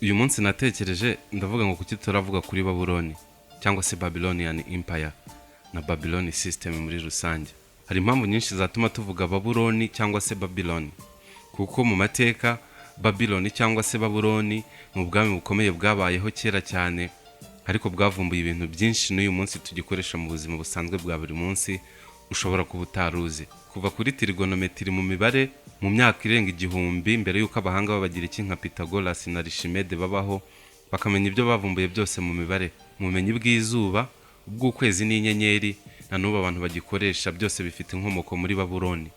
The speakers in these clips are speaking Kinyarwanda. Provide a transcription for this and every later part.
uyu munsi natekereje ndavuga ngo kuki turavuga kuri Babuloni cyangwa se Babylonian Empire na Babylon system muri rusange. Hari impamvu nyinshi zatuma tuvuga Babuloni cyangwa se Babylon, kuko mu mateka Babylon cyangwa se Babuloni mu bwami bukomeye bwabayeho kera cyane, ariko bwavumbuye ibintu byinshi n'uyu munsi tugikoresha mu buzima busanzwe bwa buri munsi ushobora kuba utaruzi. Kuva kuri trigonometry mu mibare mu myaka irenga igihumbi mbere y'uko abahanga babagira iki nka Pythagoras na Archimedes babaho, bakamenya ibyo bavumbuye byose mu mibare, mu bumenyi bw'izuba, ubw'ukwezi n'inyenyeri, na n'ubu abantu bagikoresha, byose bifite inkomoko muri Babuloni.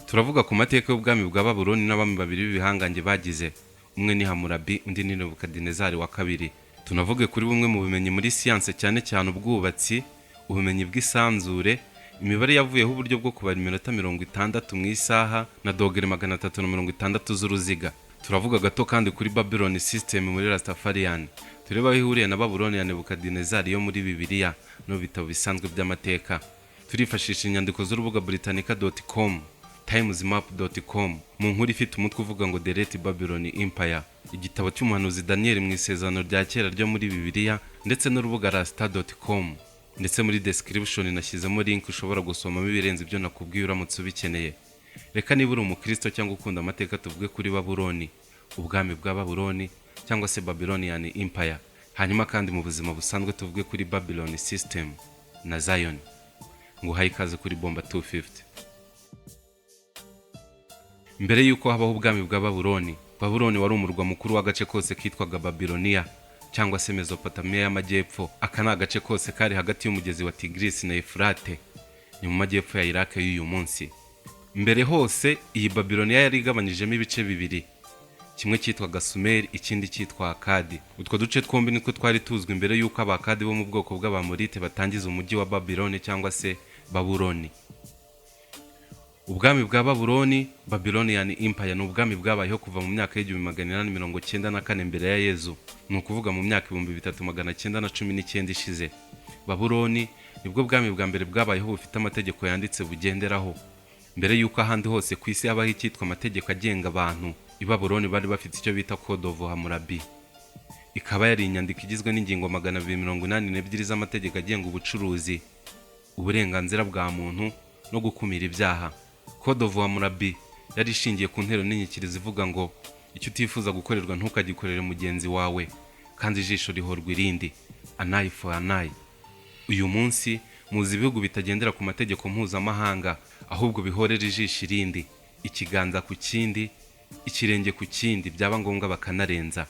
Turavuga ku mateka y'ubwami bwa Babuloni n'abami babiri b'ibihangange bagize, umwe ni Hamurabi undi ni Nebukadinezari wa kabiri. Tunavuge kuri bumwe mu bumenyi muri siyanse, cyane cyane ubwubatsi, ubumenyi bw'isanzure, imibare yavuyeho uburyo bwo kubara iminota 60 mu isaha na dogere 360 z'uruziga. Turavuga gato kandi kuri Babylon system muri Rastafarian, tureba aho ihuriye na Babuloni ya Nebukadinezari yo muri Bibiliya no bitabo bisanzwe by'amateka. Turifashisha inyandiko z'urubuga britannica.com, timesmap.com, mu nkuru ifite umutwe uvuga ngo The Great Babylon Empire, igitabo cy'umuhanuzi Daniel mu isezerano rya kera ryo muri Bibiliya, ndetse n'urubuga rasta.com. Ndetse muri description nashyizemo link ushobora gusomamo ibirenze ibyo nakubwiye uramutse ubikeneye. Reka niba uri umukristo cyangwa ukunda amateka tuvuge kuri Babuloni, ubwami bwa Babuloni cyangwa se Babylonian Empire. Hanyuma kandi mu buzima busanzwe tuvuge kuri Babylon system na Zion. Nguhaye ikaze kuri Bomba 250. Mbere y'uko habaho ubwami bwa Babuloni, Babuloni wari umurwa mukuru w'agace kose kitwaga Babylonia cyangwa se Mesopotamia y'amajyepfo. Aka ni agace kose kari hagati y'umugezi wa Tigris na Efurate, ni mu majyepfo ya Iraq y'uyu munsi. Mbere hose iyi Babylonia yari igabanyijemo ibice bibiri, kimwe cyitwaga Sumer, ikindi cyitwa Akadi. Utwo duce twombi nitwo twari tuzwi mbere y'uko Abakadi bo mu bwoko bw'Abamorite batangiza umujyi wa Babylon cyangwa se Babuloni. Ubwami bwa Babuloni, Babylonian Empire, ni ubwami bwabayeho kuva mu myaka y'894 mbere ya Yezu, ni ukuvuga mu myaka 3919 ishize. Babuloni nibwo bwami bwa mbere bwabayeho bufite amategeko yanditse bugenderaho. Mbere y'uko ahandi hose ku isi habaho icyitwa amategeko agenga abantu, i Babuloni bari bafite icyo bita Code of Hammurabi. Ikaba yari inyandiko igizwe n'ingingo 282 z'amategeko agenga ubucuruzi, uburenganzira bwa muntu no gukumira ibyaha. Code of Hammurabi yari ishingiye ku ntero n'inyikirizo ivuga ngo icyo utifuza gukorerwa ntukagikorere mugenzi wawe, kandi ijisho rihorwa irindi, an eye for an eye. Uyu munsi muzi ibihugu bitagendera ku mategeko mpuzamahanga, ahubwo bihorera ijisho irindi, ikiganza ku kindi, ikirenge ku kindi, byaba ngombwa bakanarenza.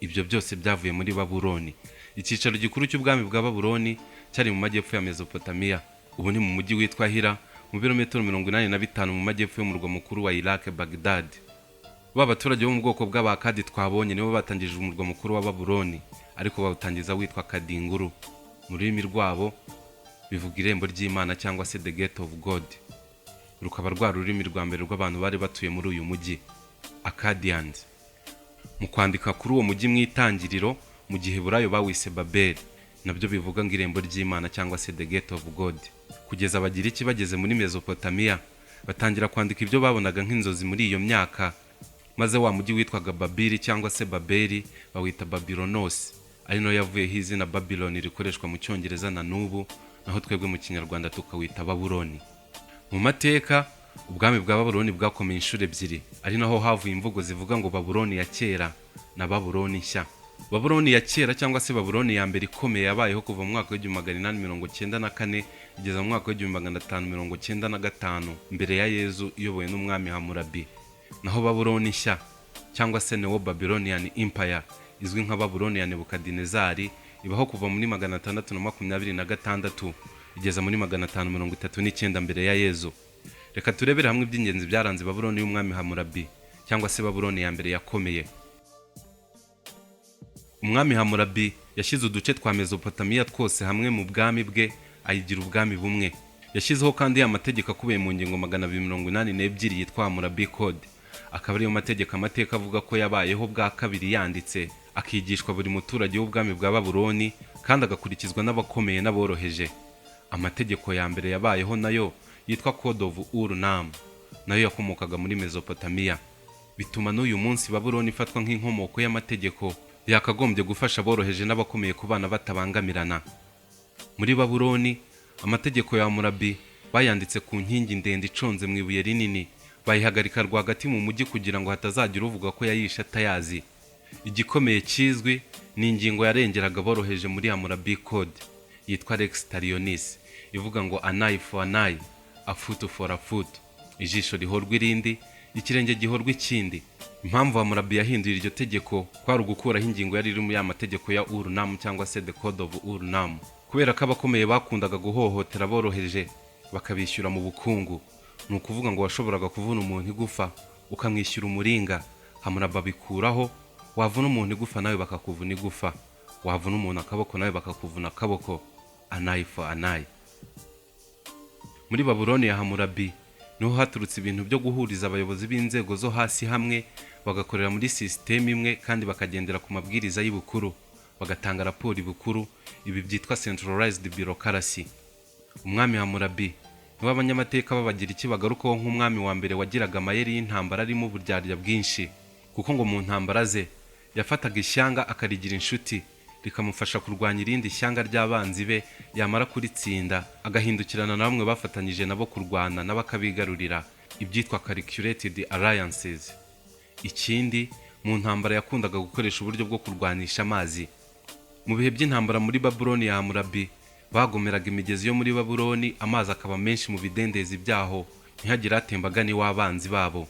Ibyo byose byavuye muri Babuloni. Icyicaro gikuru cy'ubwami bwa Babuloni cyari mu majyepfo ya Mesopotamia, ubu ni mu mujyi witwa Hira, mu birometero 85 mu majyepfo y'umurwa mukuru wa Iraq, Baghdad. Abaturage bo mu bwoko bw'Abakadi twabonye nibo batangije umurwa mukuru wa Babuloni, ariko bawutangiza witwa Kadinguru. Mu rurimi rwabo bivuga irembo ry'Imana cyangwa se the gate of God. Rukaba rwa rurimi rwa mbere rw'abantu bari batuye muri uyu mujyi, Akkadians. Mu kwandika kuri uwo mujyi mu itangiriro, mu gihe burayo bawise Babel, nabyo bivuga ngo irembo ry'Imana cyangwa se the gate of God. Kugeza bagira iki bageze muri Mesopotamia, batangira kwandika ibyo babonaga nk'inzozi muri iyo myaka, maze wa mujyi witwaga Babili cyangwa se Babeli bawita Babylonos, ari no yavuyeho izina Babylon rikoreshwa mu Cyongereza na n'ubu, naho twebwe mu Kinyarwanda tukawita Babuloni. Mu mateka ubwami bwa Babuloni bwakomeye inshuro ebyiri, ari naho havuye imvugo zivuga ngo Babuloni ya kera na Babuloni nshya. Babuloni ya kera cyangwa se Babuloni ya mbere ikomeye yabayeho kuva mu mwaka w'894 kugeza mu mwaka w'595 mbere ya Yezu, iyobowe n'umwami Hammurabi. Naho Babuloni nshya cyangwa se Neo Babylonian Empire, izwi nka Babuloni ya Nebukadinezari, ibaho kuva muri 626 igeza muri 539 mbere ya Yezu. Reka turebere hamwe iby'ingenzi byaranze Babuloni y'umwami Hammurabi cyangwa se Babuloni ya mbere yakomeye. Umwami Hammurabi yashyize uduce twa Mesopotamia twose hamwe mu bwami bwe, ayigira ubwami bumwe. Yashyizeho kandi amategeko akubiye mu ngingo 282 yitwa Hammurabi Code. Akaba ariyo mategeko amateka avuga ko yabayeho bwa kabiri yanditse, akigishwa buri muturage w'ubwami bwa Babuloni, kandi agakurikizwa n'abakomeye n'aboroheje. Amategeko ya mbere yabayeho nayo yitwa Code of Ur-Nam, nayo yakomokaga muri Mesopotamia. Bituma n'uyu munsi Babuloni ifatwa nk'inkomoko y'amategeko yakagombye gufasha aboroheje n'abakomeye kubana batabangamirana. Muri Babuloni, amategeko ya Hamurabi bayanditse ku nkingi ndende iconze mu ibuye rinini, bayihagarika rwagati mu mujyi kugira ngo hatazagira uvuga ko yayishe atayazi. Igikomeye kizwi ni ingingo yarengeraga aboroheje muri Hamurabi Code yitwa Lex Talionis, ivuga ngo an eye for an eye, a foot for a foot, ijisho rihorwa irindi, ikirenge gihorwa ikindi. Impamvu Hamurabi yahinduye iryo tegeko kwari ugukuraho ingingo yari iri mu y'amategeko ya Ur-Nam cyangwa se the Code of Ur-Nam, kubera ko abakomeye bakundaga guhohotera aboroheje bakabishyura mu bukungu. Ni ukuvuga ngo washoboraga kuvuna umuntu igufa ukamwishyura umuringa. Hamurabi abikuraho, wavuna umuntu igufa nawe bakakuvuna igufa, wavuna umuntu akaboko nawe bakakuvuna akaboko, an eye for an eye. Muri Babuloni ya Hamurabi niho haturutse ibintu byo guhuriza abayobozi b'inzego zo hasi hamwe, bagakorera muri sisiteme imwe kandi bakagendera ku mabwiriza y'ibukuru, bagatanga raporo ibukuru. Ibi byitwa centralized bureaucracy. Umwami Hamurabi niwe abanyamateka babagira iki bagarukaho nk'umwami wa mbere wagiraga amayeri y'intambara arimo uburyarya bwinshi, kuko ngo mu ntambara ze yafataga ishyanga akarigira inshuti, rikamufasha kurwanya irindi shyanga ry'abanzi be, yamara kuritsinda agahindukirana na bamwe bafatanyije nabo kurwana n'abakabigarurira, ibyitwa calculated alliances. Ikindi, mu ntambara yakundaga gukoresha uburyo bwo kurwanisha amazi. Mu bihe by'intambara muri Babuloni ya Hamurabi bagomeraga imigezi yo muri Babuloni, amazi akaba menshi mu bidendezi byaho, ntihagire atembaga n'iw'abanzi babo.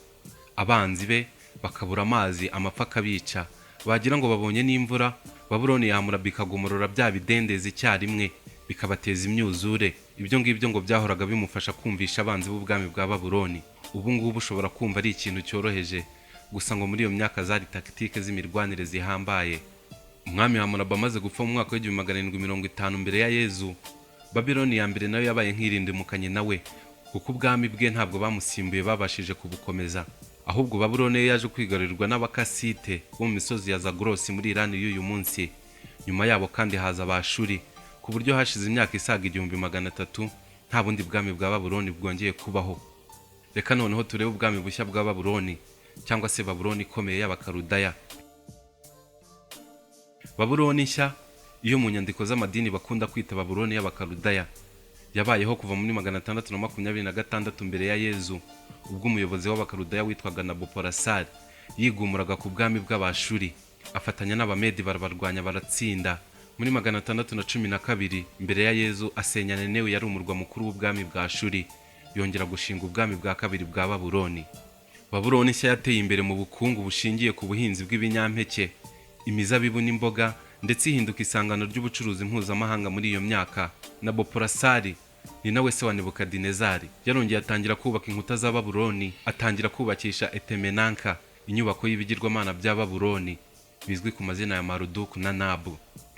Abanzi be bakabura amazi, amapfa akabica, bagira ngo babonye n'imvura, Babuloni ya Hamurabi ikagomorora bya bidendezi icyarimwe, bikabateza imyuzure. Ibyo ngibyo ngo byahoraga bimufasha kumvisha abanzi b'ubwami bwa Babuloni. Ubu ngubu ushobora kumva ari ikintu cyoroheje, gusa ngo muri iyo myaka zari taktike z'imirwanire zihambaye. Umwami Hamurabi amaze gupfa mu mwaka w'750 mbere ya Yezu, Babuloni ya mbere nayo yabaye nk'irindimukanye nawe, kuko ubwami bwe ntabwo bamusimbuye babashije kubukomeza. Ahubwo Babuloni yaje kwigarurirwa n'Abakasite bo mu misozi ya Zagros muri Irani y'uyu munsi. Nyuma yabo kandi haza Abashuri, ku buryo hashize imyaka isaga 1300 nta bundi bwami bwa Babuloni bwongeye kubaho. Reka noneho turebe ubwami bushya bwa Babuloni, cyangwa se Babuloni ikomeye y'Abakarudaya. Babuloni nshya, iyo mu nyandiko z'amadini bakunda kwita Babuloni y'Abakarudaya, yabayeho kuva muri 626 mbere ya Yezu, ubwo umuyobozi w'Abakarudaya witwaga Naboporasari yigumuraga ku bwami bw'Abashuri, afatanya n'Abamedi barabarwanya baratsinda. Muri 612 mbere ya Yezu asenya Nenewe yari umurwa mukuru w'ubwami bwa Ashuri, yongera gushinga ubwami bwa kabiri bwa Babuloni. Babuloni nshya yateye imbere mu bukungu bushingiye ku buhinzi bw'ibinyampeke, imizabibu n'imboga, ndetse ihinduka isangano ry'ubucuruzi mpuzamahanga muri iyo myaka. Naboporasari ni nawe se wa Nebukadinezari, yarongeye atangira kubaka inkuta za Babuloni, atangira kubakisha Etemenanka, inyubako y'ibigirwamana bya Babuloni bizwi ku mazina ya Maruduku na Nabu.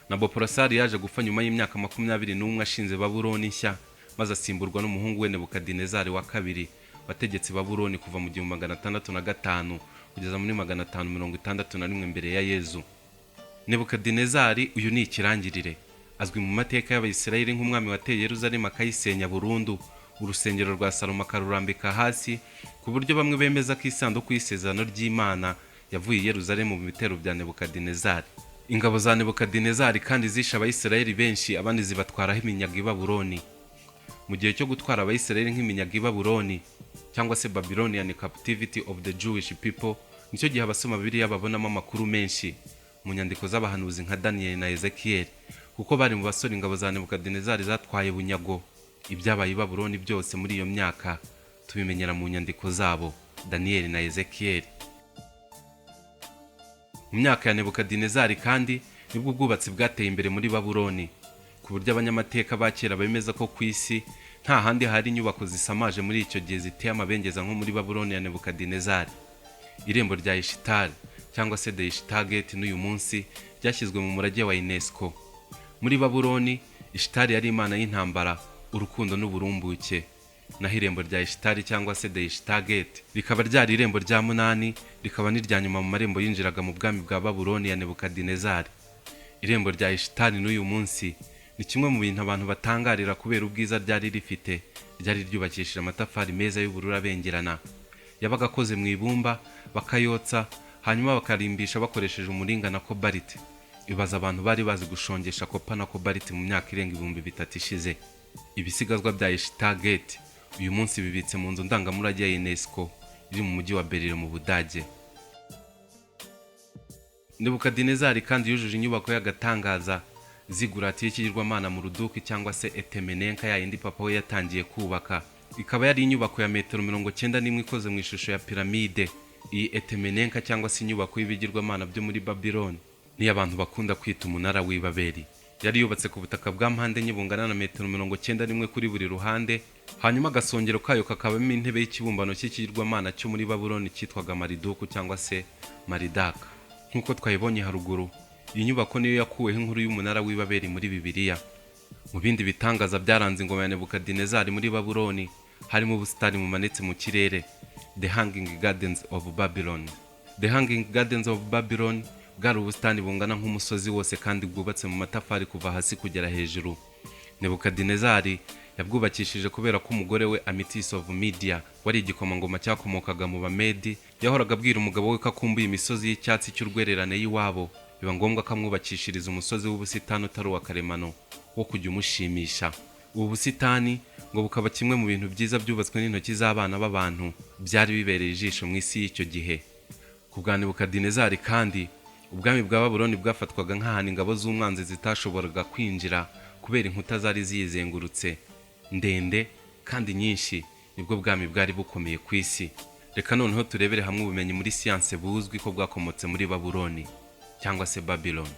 Naboporasari yaje gupfa nyuma y'imyaka 21 ashinze Babuloni nshya, maze asimburwa n'umuhungu we Nebukadinezari wa kabiri, wategetse Babuloni kuva mu 605 kugeza muri 561 mbere ya Yezu. Nebukadinezari uyu ni ikirangirire, azwi mu mateka y'Abayisirayeli nk'umwami wateye Yerusalemu akayisenya burundu, urusengero rwa Salomo akarurambika hasi, ku buryo bamwe bemeza ko isanduku y'isezerano ry'Imana yavuye i Yerusalemu mu bitero bya Nebukadinezari. Ingabo za Nebukadinezari kandi zishe Abayisirayeli benshi, abandi zibatwaraho iminyago i Babuloni. Mu gihe cyo gutwara Abayisirayeli nk'iminyago i Babuloni, cyangwa se Babylonian captivity of the Jewish people, nicyo gihe abasoma Bibiliya babonamo amakuru menshi mu nyandiko z'abahanuzi nka Daniel na Ezekiel, kuko bari mu basore ingabo za Nebukadinezari zatwaye bunyago. Ibyabaye i Babuloni byose muri iyo myaka tubimenyera mu nyandiko zabo, Daniel na Ezekiel. Mu myaka ya Nebukadinezari kandi nibwo ubwubatsi bwateye imbere muri Babuloni, ku buryo abanyamateka ba kera bemeza ko ku isi nta handi hari inyubako zisamaje muri icyo gihe ziteye amabengeza nko muri Babuloni ya Nebukadinezari. Irembo rya Ishtar cyangwa se the Ishtar Gate n'uyu munsi ryashyizwe mu murage wa UNESCO. Muri Babuloni, Ishtar yari imana y'intambara, urukundo n'uburumbuke. Naho irembo rya Ishtar cyangwa se the Ishtar Gate rikaba ryari irembo rya munani, rikaba n'irya nyuma mu marembo yinjiraga mu bwami bwa Babuloni ya Nebukadinezari. Irembo rya Ishtar n'uyu munsi ni kimwe mu bintu abantu batangarira kubera ubwiza ryari rifite. Ryari ryubakishije amatafari meza y'ubururu abengerana, yabaga akoze mu ibumba, bakayotsa, hanyuma bakarimbisha bakoresheje umuringa na kobalite. Ibaza abantu bari bazi gushongesha kopa na kobalite mu myaka irenga 3000 ishize. Ibisigazwa bya Stargate uyu munsi bibitse mu nzu ndangamurage ya UNESCO iri mu mujyi wa Berlin mu Budage. Nebukadinezari kandi yujuje inyubako y'agatangaza ziguratiye ikigirwamana mu ruduki cyangwa se Etemenenka ya indi papa we yatangiye kubaka. Ikaba yari inyubako ya metero 91 ikoze mu ishusho ya piramide. Iyi Etemenenka cyangwa se inyubako y'ibigirwamana byo muri Babylon ni abantu bakunda kwita umunara w'Ibabeli. Yari yubatse ku butaka bwa mpande enye bungana na metero 91 kuri buri ruhande, hanyuma agasongero kayo kakabamo intebe y'ikibumbano cy'ikigirwamana cyo muri Babylon cyitwaga Mariduku cyangwa se Maridaka. Nkuko twayibonye haruguru, iyi nyubako niyo yakuweho inkuru y'umunara w'Ibabeli muri Bibiliya. Mu bindi bitangaza byaranze ingoma ya Nebukadinezari muri Babylon harimo ubusitani bumanitse mu kirere, The Hanging Gardens of Babylon. The Hanging Gardens of Babylon bwari ubusitani bungana nk'umusozi wose kandi bwubatse mu matafari kuva hasi kugera hejuru. Nebukadinezari yabwubakishije kubera ko umugore we Amitis of Media wari igikomangoma cyakomokaga mu Bamedi yahoraga abwira umugabo we ko akumbuye imisozi y'icyatsi cy'urwererane y'iwabo, biba ngombwa ko amwubakishiriza umusozi w'ubusitani utari uwa karemano wo kujya umushimisha. Ubu busitani ngo bukaba kimwe mu bintu byiza byubatswe n'intoki z'abana b'abantu byari bibereye ijisho mu isi y'icyo gihe. Ku bwa Nebukadinezari kandi ubwami bwa Babylon bwafatwaga nk'ahantu ingabo z'umwanzi zitashoboraga kwinjira kubera inkuta zari ziyizengurutse ndende kandi nyinshi. Nibwo bwami bwari bukomeye ku isi. Reka noneho turebere hamwe ubumenyi muri siyanse buzwi ko bwakomotse muri Babylon cyangwa se Babylon.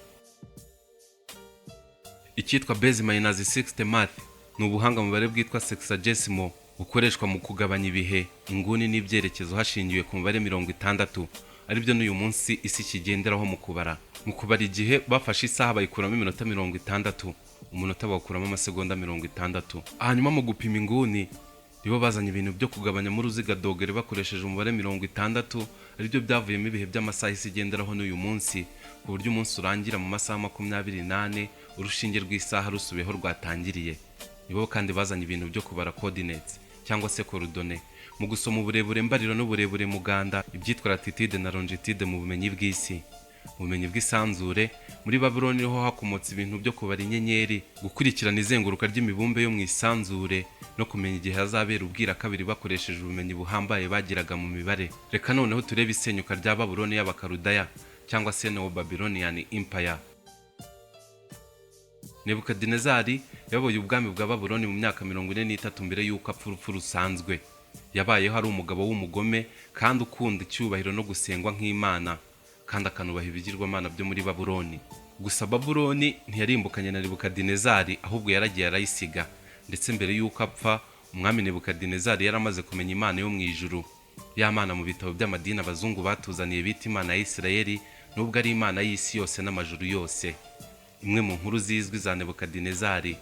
Icyitwa base minus 60 math ni ubuhanga mu bare bwitwa sexagesimal bukoreshwa mu kugabanya ibihe, inguni n'ibyerekezo hashingiwe ku mubare 60, aribyo n'uyu munsi isi kigenderaho mu kubara. Mu kubara igihe bafashe isaha bayikuramo iminota 60, umunota bawukuramo amasegonda 60. Hanyuma mu gupima inguni nibo bazanye ibintu byo kugabanya mu ruziga dogere bakoresheje umubare 60, aribyo byavuyemo ibihe by'amasaha isi igenderaho n'uyu munsi, ku buryo umunsi urangira mu masaha 28 urushinge rw'isaha rusubiyeho rwatangiriye. Nibo kandi bazanye ibintu byo kubara coordinates cyangwa se coordonnées mu gusoma uburebure mbariro n'uburebure muganda, ibyitwa latitude na longitude mu bumenyi bw'isi. Mu bumenyi bw'isanzure muri Babylon niho hakomotse ibintu byo kubara inyenyeri, gukurikirana izenguruka ry'imibumbe yo mu isanzure no kumenya igihe hazabera ubwira kabiri bakoresheje ubumenyi buhambaye bagiraga mu mibare. Reka noneho turebe isenyuka rya Babylon y'Abakarudaya cyangwa se Neo-Babylonian Empire. Nebukadinezari yaboye ubwami bwa Babylon mu myaka 43 mbere y'uko apfa urupfu rusanzwe. Yabayeho ari umugabo w'umugome kandi ukunda icyubahiro no gusengwa nk'Imana, kandi akanubaha ibigirwamana byo muri Babylon. Gusa Babylon ntiyarimbukanye na Nebukadinezari, ahubwo yaragiye arayisiga. Ndetse mbere y'uko apfa, umwami Nebukadinezari yaramaze kumenya Imana yo mu ijuru. Ya Mana mu bitabo by'amadini abazungu batuzaniye bita Imana ya Isirayeli, nubwo ari Imana y'isi yose n'amajuru yose. Imwe mu nkuru zizwi za Nebukadinezari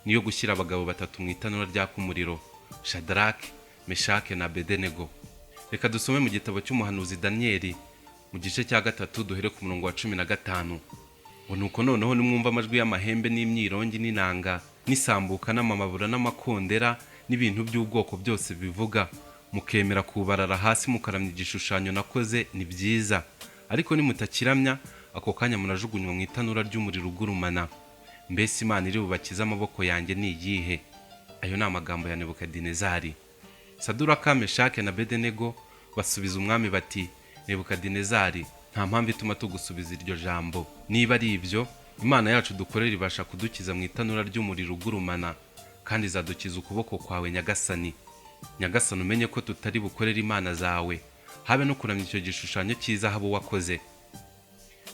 niyo gushyira abagabo batatu mu itanura ryaka umuriro, Shadrach, Meshach na Abednego. Reka dusome mu gitabo cy'umuhanuzi Daniel mu gice cya 3 duhere ku murongo wa 15. Ngo nuko noneho nimwumva amajwi y'amahembe n'imyirongi n'inanga n'isambuka n'amamabura n'amakondera n'ibintu by'ubwoko byose bivuga, mukemera kubarara hasi mukaramya igishushanyo nakoze, ni byiza. Ariko nimutakiramya, ako kanya munajugunywa mu itanura ry'umuriro ugurumana. Mbese Imana iri bubakize amaboko yanjye ni iyihe? Ayo ni amagambo ya Nebukadinezari. Saduraka, Meshake na Abednego basubiza umwami bati, Nebukadinezari, nta mpamvu ituma tugusubiza iryo jambo. Niba ari ibyo, Imana yacu dukorera ibasha kudukiza mu itanura ry'umuriro ugurumana, kandi izadukiza ukuboko kwawe Nyagasani. Nyagasani, umenye ko tutari bukorera imana zawe, habe no kuramya icyo gishushanyo cy'izahabu wakoze.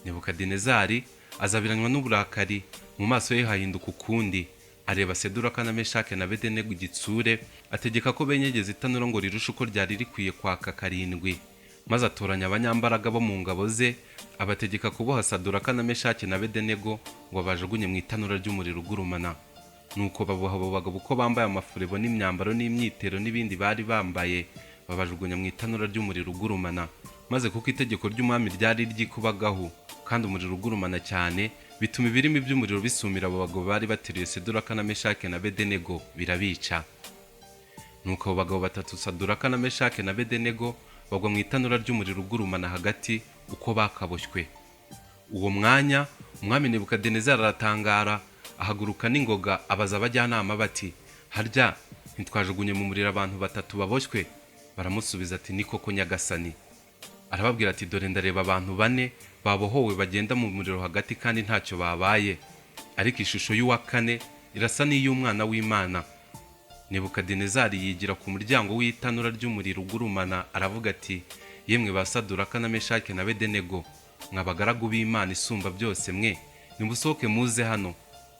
Nebukadinezari azabiranywa n'uburakari, mu maso ye hahinduka ukundi. Areba Saduraka na Meshake na Abednego igitsure, ategeka ko benyegeza itanura ngo rirushe uko ryari rikwiye kwaka 7. Maze atoranya abanyambaraga bo mu ngabo ze, abategeka kuboha Saduraka na Meshake na Abednego ngo bajugunye mu itanura ry'umuriro ugurumana. Nuko baboha abo bagabo uko bambaye amafurebo n'imyambaro n'imyitero n'ibindi bari bambaye, babajugunya mu itanura ry'umuriro ugurumana. Maze kuko itegeko ry'umwami ryari ryikubagaho kandi umuriro ugurumana cyane, bituma ibirimi by'umuriro bisumira abo bagabo bari bateruye Saduraka na Meshake na Abednego, birabica. Nuko abo bagabo batatu Saduraka na Meshake na Abednego bagwa mu itanura ry'umuriro ugurumana hagati uko bakaboshywe. Uwo mwanya umwami Nebukadinezari aratangara, ahaguruka n'ingoga abaza abajyanama bati, harya ntitwajugunye mu muriro abantu 3 baboshywe? Baramusubiza ati, ni koko nyagasani. Arababwira ati, dore ndareba abantu 4 babohowe bagenda mu muriro hagati kandi ntacyo babaye, ariko ishusho y'uwa 4 irasa n'iy'umwana w'Imana. Nebukadinezari yigira ku muryango w'itanura ry'umuriro ugurumana aravuga ati, yemwe ba Saduraka na Meshaki na Abedenego, mwabagaragu b'Imana isumba byose mwe, nimusohoke muze hano.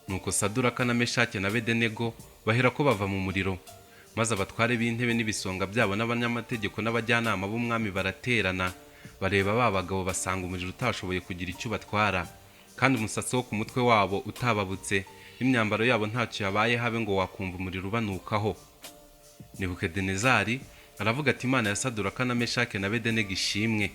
Nuko Saduraka na Meshaki na Abedenego bahera ko bava mu muriro, maze abatware b'intebe n'ibisonga byabo n'abanyamategeko n'abajyanama b'umwami baraterana, bareba ba bagabo basanga umuriro utashoboye kugira icyo batwara, kandi umusatsi wo ku mutwe wabo utababutse, imyambaro yabo ntacyo yabaye habe ngo wakumva umuriro ubanukaho. Nebukadinezari aravuga ati, Imana ya Saduraka na Meshaki na Abedenego ishimwe,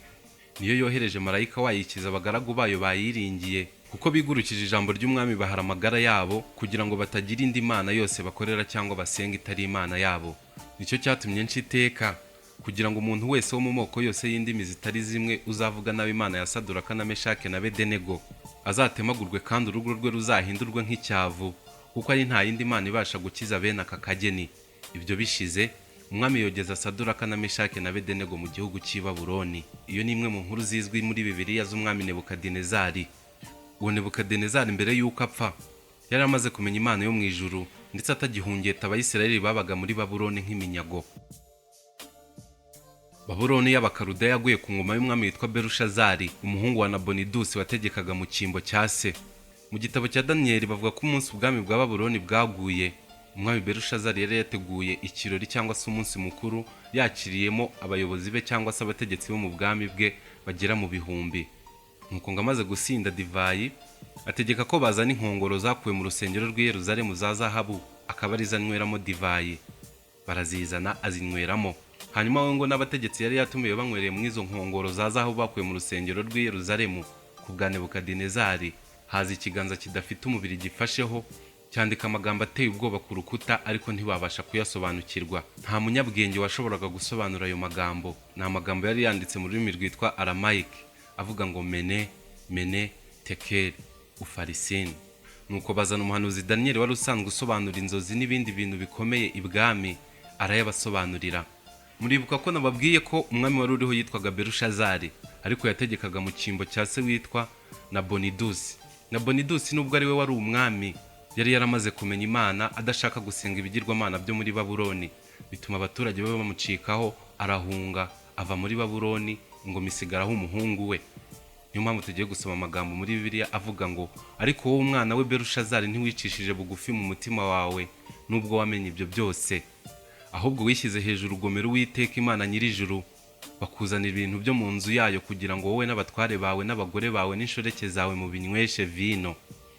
niyo yohereje marayika wayikiza abagaragu bayo bayiringiye, kuko bigurukije ijambo ry'umwami bahara amagara yabo, kugira ngo batagira indi mana yose bakorera cyangwa basenga itari Imana yabo. Nicyo cyatumye nca iteka, kugira ngo umuntu wese wo mu moko yose y'indimi zitari zimwe uzavuga nabi Imana ya Saduraka na Meshaki na Abedenego azatemagurwe, kandi urugo rwe ruzahindurwe nk'icyavu, kuko ari nta yindi mana ibasha gukiza bene aka kageni. Ibyo bishize umwami yogeza Saduraka na Meshaki na Abedenego mu gihugu cy'i Babuloni. Iyo ni imwe mu nkuru zizwi muri Bibiliya z'umwami Nebukadinezari. Uwo Nebukadinezari mbere y'uko apfa yari amaze kumenya Imana yo mu ijuru, ndetse atagihungeta Abayisiraheli babaga muri Babuloni nk'iminyago. Babuloni y'Abakaludaya yaguye ku ngoma y'umwami witwa Berushazari, umuhungu wa Nabonidusi wategekaga mu cyimbo cya se. Mu gitabo cya Daniyeli bavuga ko umunsi ubwami bwa Babuloni bwaguye, umwami Berushazari yari yateguye ikirori cyangwa se umunsi mukuru, yakiriyemo abayobozi be cyangwa se abategetsi bo mu bwami bwe bagera mu bihumbi. Nuko ngo amaze gusinda divayi, ategeka ko bazana inkongoro zakuwe mu rusengero rw'i Yerusalemu za zahabu, akaba ari zanyweramo divayi. Barazizana azinyweramo. Hanyuma we ngo n'abategetsi yari yatumiye banywereye mu izo nkongoro za zahabu bakuwe mu rusengero rw'i Yerusalemu, ku bwa Nebukadinezari haza ikiganza kidafite umubiri gifasheho, cyandika amagambo ateye ubwoba ku rukuta, ariko ntibabasha kuyasobanukirwa. Nta munyabwenge washoboraga gusobanura ayo magambo. Ni amagambo yari yanditse mu rurimi rwitwa Aramaic, avuga ngo mene, mene, tekel, ufarisin. Nuko bazana umuhanuzi Daniyeli wari usanzwe usobanura inzozi n'ibindi bintu bikomeye ibwami, arayabasobanurira. Muribuka ko nababwiye ko umwami wari uriho yitwaga Berushazari, ariko yategekaga mu cyimbo cya se witwa Nabonidusi. Nabonidusi nubwo ari we wari umwami, yari yaramaze kumenya Imana, adashaka gusenga ibigirwamana byo muri Babuloni, bituma abaturage be bamucikaho, arahunga ava muri Babuloni, ngo misigaraho umuhungu we. Niyo mpamvu tugiye gusoma amagambo muri Bibiliya avuga ngo, ariko wowe umwana we Berushazari ntiwicishije bugufi mu mutima wawe, nubwo wamenye ibyo byose, ahubwo wishyize hejuru ugomera Uwiteka Imana nyir'ijuru, bakuzanira ibintu byo mu nzu yayo, kugira ngo wowe n'abatware bawe n'abagore bawe n'inshoreke zawe mubinyweshe vino,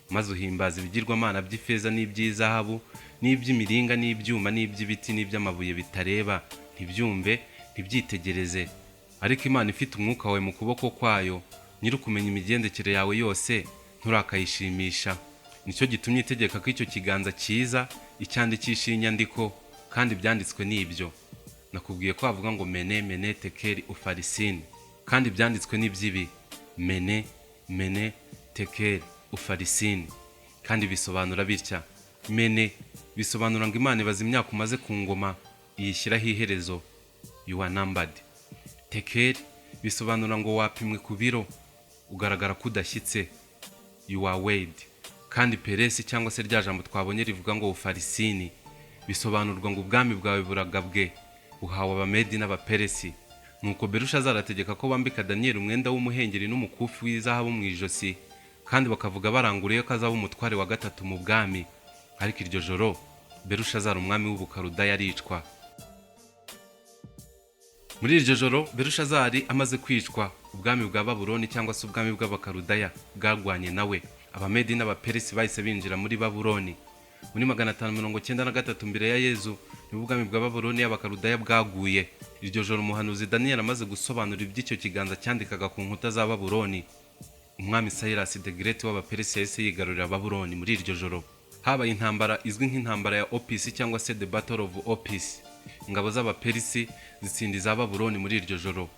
maze uhimbaza ibigirwamana by'ifeza n'iby'izahabu n'iby'imiringa n'ibyuma n'iby'ibiti n'iby'amabuye bitareba, ntibyumve ntibyitegereze. Ariko Imana ifite umwuka wawe mu kuboko kwayo, nyir'ukumenya imigendekere yawe yose, nturakayishimisha. Nicyo gitumye itegeka ko icyo kiganza cyiza icyandikisha inyandiko, kandi byanditswe n'ibyo. Nakubwiye ko havuga ngo mene, mene, tekeli, ufarisin, kandi byanditswe n'iby'ibi mene, mene, tekeli, ufarisin, kandi bisobanura bitya. Mene bisobanura ngo Imana ibaza imyaka umaze ku ngoma, iyishyiraho iherezo, you are numbered. Tekeli bisobanura ngo wapimwe ku biro, ugaragara ko udashyitse, you are weighed. Kandi peresi cyangwa se rya jambo twabonye rivuga ngo ufarisini, bisobanurwa ngo ubwami bwawe buragabwe, uhawe Abamedi n'Abaperesi. Nuko Berushazari ategeka ko bambika Daniyeli umwenda w'umuhengeri n'umukufi w'izahabu mu ijosi, kandi bakavuga baranguruye ko azaba umutware wa 3 mu bwami. Ariko iryo joro Berushazari umwami w'Ubukaludaya aricwa. Muri iryo joro Berushazari amaze kwicwa, ubwami bwa Babuloni cyangwa se ubwami bw'Abakaludaya bwarwanye nawe. Abamedi n'Abaperesi bahise binjira muri Babuloni. Muri 593 mbere ya Yezu nibwo ubwami bwa Babuloni y'Abakaludaya bwaguye. Iryo joro umuhanuzi Daniyeli amaze gusobanura iby'icyo kiganza cyandikaga ku nkuta za Babuloni, umwami Cyrus the Great w'Abaperesi yahise yigarurira Babuloni. Muri iryo joro habaye intambara izwi nk'intambara ya Opisi cyangwa se the Battle of Opisi. ingabo z'abaperisi zitsindiza Babuloni muri iryo joro,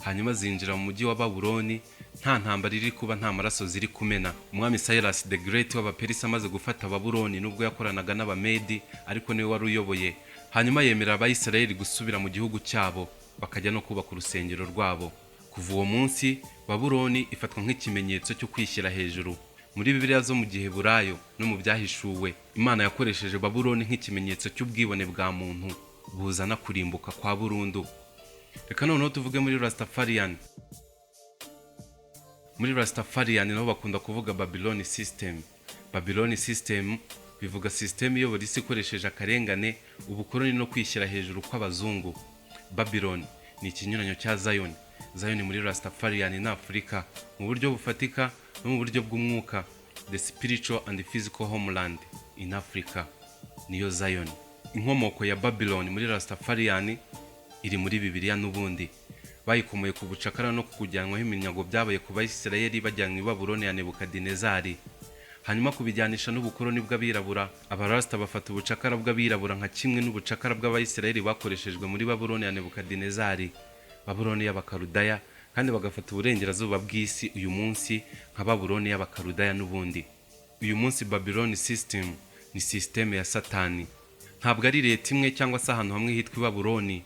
hanyuma zinjira mu mujyi wa Babuloni nta ntambara iri kuba, nta maraso ziri kumena. Umwami Cyrus the Great w'abaperisi amaze gufata Babuloni, nubwo yakoranaga n'abamedi ariko niwe wari uyoboye, hanyuma yemerera Abayisiraheli gusubira mu gihugu cyabo, bakajya no kubaka urusengero rwabo. Kuva uwo munsi Babuloni ifatwa nk'ikimenyetso cyo kwishyira hejuru. Muri Bibiliya zo mu gihe burayo no mu byahishuwe, Imana yakoresheje Babuloni nk'ikimenyetso cy'ubwibone bwa muntu buzana kurimbuka kwa burundu. Reka noneho tuvuge muri Rastafarian. Muri Rastafarian naho bakunda kuvuga Babylon system. Babylon system bivuga system iyobora isi ikoresheje akarengane, ubukoroni no kwishyira hejuru kw'abazungu. Babylon ni ikinyuranyo cya Zion. Zion muri Rastafarian na Afrika mu buryo bufatika no mu buryo bw'umwuka, the spiritual and physical homeland in Africa, niyo Zion. Inkomoko ya Babylon muri Rastafarian iri muri Bibiliya n'ubundi. Bayikomoye ku bucakara no kujyanwaho iminyago byabaye ku Bayisiraheli bajyanwe i Babuloni ya Nebukadinezari, hanyuma kubijyanisha n'ubukoroni bw'abirabura. Abarasta bafata ubucakara bw'abirabura nka kimwe n'ubucakara bw'Abayisiraheli bakoreshejwe muri Babuloni ya Nebukadinezari, Babuloni y'Abakarudaya, kandi bagafata uburengerazuba bw'isi uyu munsi nka Babuloni y'Abakarudaya n'ubundi. Uyu munsi Babylon system ni systeme ya Satani. Ntabwo ari leta imwe cyangwa se ahantu hamwe hitwa Babuloni,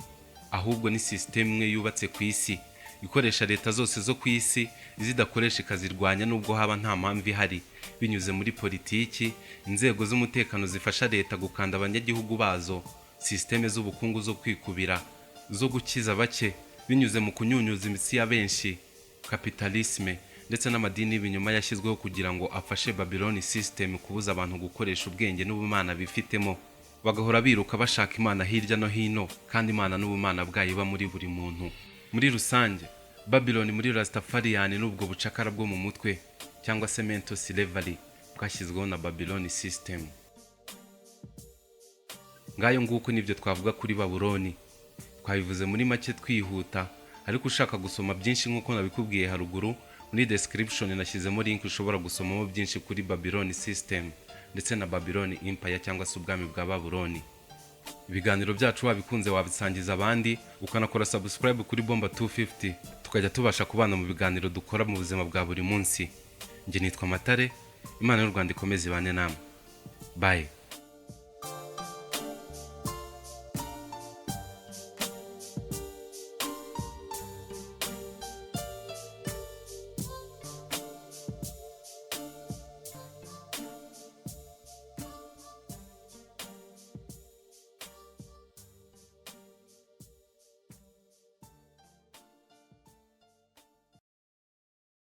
ahubwo ni system imwe yubatse ku isi, ikoresha leta zose zo ku isi, izidakoresha ikazirwanya nubwo haba nta mpamvu ihari, binyuze muri politiki, inzego z'umutekano zifasha leta gukanda abanyagihugu bazo, systeme z'ubukungu zo kwikubira, zo gukiza bake binyuze mu kunyunyuza imitsi ya benshi, kapitalisme, ndetse n'amadini y'ibinyoma yashyizweho kugira ngo afashe Babylon system kubuza abantu gukoresha ubwenge n'ubumana bifitemo, bagahora biruka bashaka Imana hirya no hino, kandi Imana n'ubumana bwayo iba muri buri muntu. Muri rusange Babylon muri Rastafarian n'ubwo bucakara bwo mu mutwe cyangwa se mental slavery bwashyizweho na Babylon system. Ngayo nguko nibyo twavuga kuri Babuloni. Twabivuze muri make twihuta, ariko ushaka gusoma byinshi nk'uko nabikubwiye haruguru, muri description nashyizemo link ushobora gusomamo byinshi kuri Babylon system ndetse na Babylon Empire cyangwa se ubwami bwa Babuloni. Ibiganiro byacu wabikunze wabisangiza abandi, ukanakora subscribe kuri Bomba 250, tukajya tubasha kubana mu biganiro dukora mu buzima bwa buri munsi. Nge nitwa Matare, Imana y'u Rwanda ikomeze ibane namwe. Bye.